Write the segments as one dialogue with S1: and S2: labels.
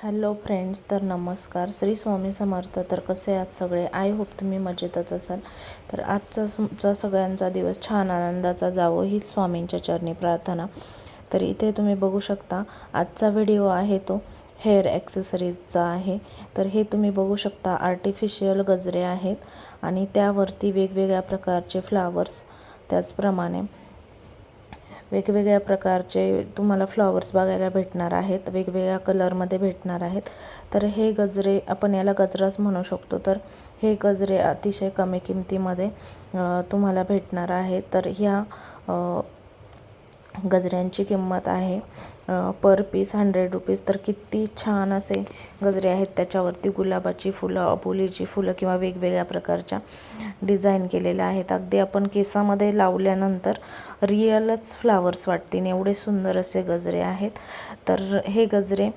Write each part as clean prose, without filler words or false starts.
S1: Hello friends, तर नमस्कार. श्री स्वामी समर्थ. तर कसे आहात सगळे? आय होप तुम्ही मजेतच असाल. तर आजचा तुमचा सगळ्यांचा दिवस छान आनंदाचा जावो हीच स्वामींच्या चरणी प्रार्थना. तर इथे तुम्ही बघू शकता, आजचा व्हिडिओ आहे तो हेअर ॲक्सेसरीजचा आहे. तर हे तुम्ही बघू शकता, आर्टिफिशियल गजरे आहेत आणि त्यावरती वेगवेगळ्या प्रकारचे फ्लावर्स, त्याचप्रमाणे वेगवेगळ्या प्रकारचे तुम्हाला फ्लॉवर्स बघायला भेटणार आहेत, वेगवेगळ्या कलरमध्ये भेटणार आहेत. तर हे गजरे, आपण याला गजराच म्हणू शकतो. तर हे गजरे अतिशय कमी किमतीमध्ये तुम्हाला भेटणार आहे. तर ह्या गजऱ्यांची किंमत आहे पर पीस 100 रुपीज. तर किती छान असे गजरे आहेत. त्याच्यावरती गुलाबाची फुलं, अबोलीची फुलं किंवा वेगवेगळ्या प्रकारच्या डिझाईन केलेल्या आहेत. अगदी आपण केसामध्ये लावल्यानंतर रिअलच फ्लावर्स वाटतील एवढे सुंदर असे गजरे आहेत. तर हे गजरे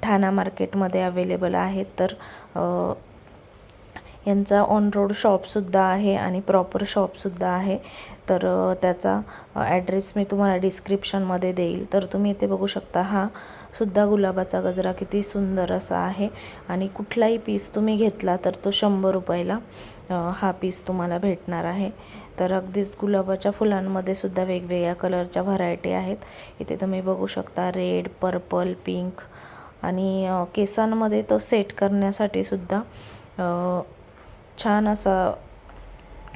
S1: ठाणा मार्केटमध्ये अवेलेबल आहेत. तर यांचा ऑन रोड शॉपसुद्धा आहे आणि प्रॉपर शॉपसुद्धा आहे. तर त्याचा ॲड्रेस मी तुम्हाला डिस्क्रिप्शनमध्ये देईल. तर तुम्ही इथे बघू शकता, हा सुद्धा गुलाबाचा गजरा किती सुंदर असा आहे आणि कुठलाही पीस तुम्ही घेतला तर तो 100 रुपयाला हा पीस तुम्हाला भेटणार आहे. तर अगदीच गुलाबाच्या फुलांमध्ये सुद्धा वेगवेगळ्या कलरच्या व्हरायटी आहेत. इथे तुम्ही बघू शकता, रेड, पर्पल, पिंक आणि केसांमध्ये तो सेट करण्यासाठी सुद्धा छान असा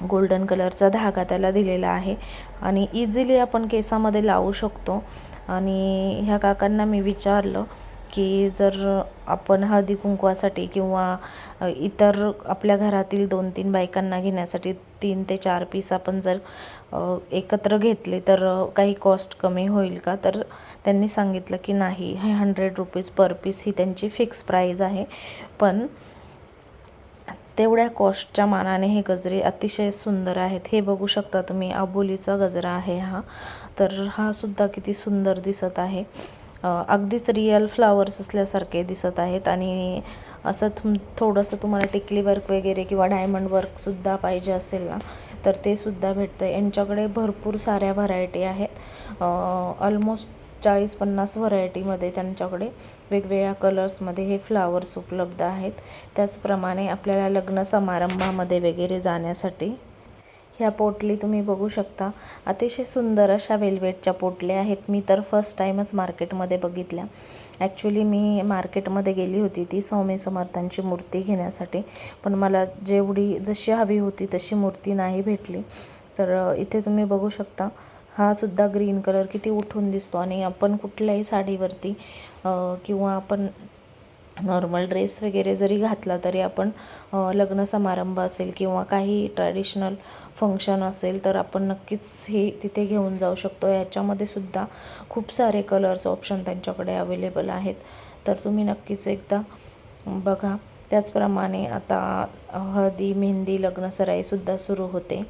S1: गोल्डन कलरचा धागा त्याला दिलेला आहे आणि इझिली आपण केसामध्ये लावू शकतो. आणि ह्या काकांना मी विचारलं की जर आपण हळदी कुंकवासाठी किंवा इतर आपल्या घरातील 2-3 बायकांना घेण्यासाठी 3 ते 4 पीस आपण जर एकत्र घेतले तर काही कॉस्ट कमी होईल का? तर त्यांनी सांगितलं की नाही, हे 100 रुपीज पर पीस ही त्यांची फिक्स प्राईज आहे. पण तेवढ्या कॉस्टच्या मानाने हे गजरे अतिशय सुंदर आहेत. हे बघू शकता तुम्ही, अबोलीचा गजरा आहे हा. तर हा सुद्धा किती सुंदर दिसत आहे. अगदीच रिअल फ्लावर्स असल्यासारखे दिसत आहेत. आणि असं थोडंसं तुम्हाला टिकली वर्क वगैरे किंवा डायमंड वर्कसुद्धा पाहिजे असेल ना, तर ते सुद्धा भेटतं. यांच्याकडे भरपूर साऱ्या व्हरायटी आहेत. ऑलमोस्ट 40-50 व्हरायटीमध्ये त्यांच्याकडे वेगवेगळ्या कलर्समध्ये हे फ्लावर्स उपलब्ध आहेत. त्याचप्रमाणे आपल्याला लग्न समारंभामध्ये वगैरे जाण्यासाठी ह्या पोटली तुम्ही बघू शकता, अतिशय सुंदर अशा वेल्वेटच्या पोटल्या आहेत. मी तर फर्स्ट टाईमच मार्केटमध्ये बघितल्या. ॲक्च्युली मी मार्केटमध्ये गेली होती ती स्वामी समर्थांची मूर्ती घेण्यासाठी, पण मला जशी हवी होती तशी मूर्ती नाही भेटली. तर इथे तुम्ही बघू शकता, हा सुद्धा ग्रीन कलर किती उठून दिसतो आणि आपण कुठल्याही साडीवरती किंवा आपण नॉर्मल ड्रेस वगैरे जरी घातला तरी आपण लग्न समारंभ असेल किंवा काही ट्रॅडिशनल फंक्शन असेल तर आपण नक्कीच हे तिथे घेऊन जाऊ शकतो. याच्यामध्ये सुद्धा खूप सारे कलर्स ऑप्शन त्यांच्याकडे अवेलेबल आहेत. तर तुम्ही नक्कीच एकदा बघा. त्याचप्रमाणे आता हळदी, मेहंदी, लग्नसराईसुद्धा सुरू होते.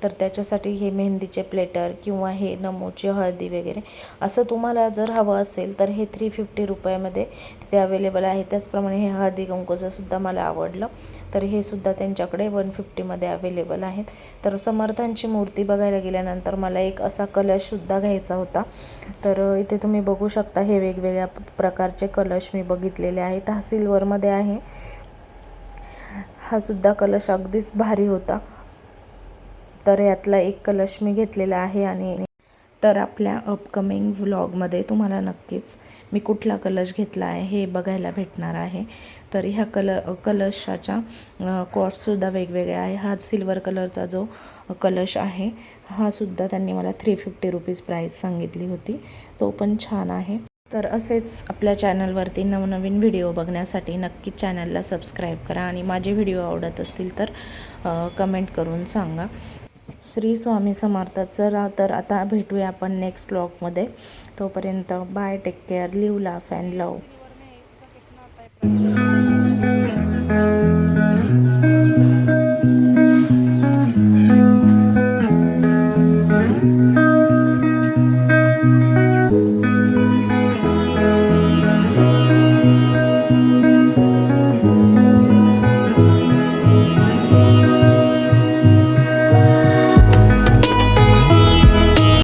S1: तर त्याच्यासाठी हे मेहंदीचे प्लेटर किंवा हे नमोची हळदी वगैरे असं तुम्हाला जर हवं असेल तर हे 350 रुपयामध्ये तिथे अवेलेबल आहे. त्याचप्रमाणे हे हळदी कुंकूचं सुद्धा मला आवडलं, तर हे सुद्धा त्यांच्याकडे 150मध्ये अवेलेबल आहेत. तर समर्थांची मूर्ती बघायला गेल्यानंतर मला एक असा कलशसुद्धा घ्यायचा होता. तर इथे तुम्ही बघू शकता, हे वेगवेगळ्या प्रकारचे कलश मी बघितलेले आहेत. हा सिल्वरमध्ये आहे. हा सुद्धा कलश अगदीच भारी होता. तर यातला एक कलश मी घेतलेला आहे. आणि तर आपल्या अपकमिंग व्लॉगमध्ये तुम्हाला नक्कीच मी कुठला कलश घेतला आहे हे बघायला भेटणार आहे. तर ह्या कलशाच्या कॉस्टसुद्धा वेगवेगळ्या आहे. हा सिल्वर कलरचा जो कलश आहे हा सुद्धा त्यांनी मला 350 रुपीज प्राईस सांगितली होती. तो पण छान आहे. तर असेच आपल्या चॅनलवरती नवनवीन व्हिडिओ बघण्यासाठी नक्की चॅनलला सबस्क्राईब करा आणि माझे व्हिडिओ आवडत असतील तर कमेंट करून सांगा. श्री स्वामी समर्थ. चला तर आता भेटूया आपण नेक्स्ट व्लॉगमध्ये. तोपर्यंत bye, take care, live, laugh and love.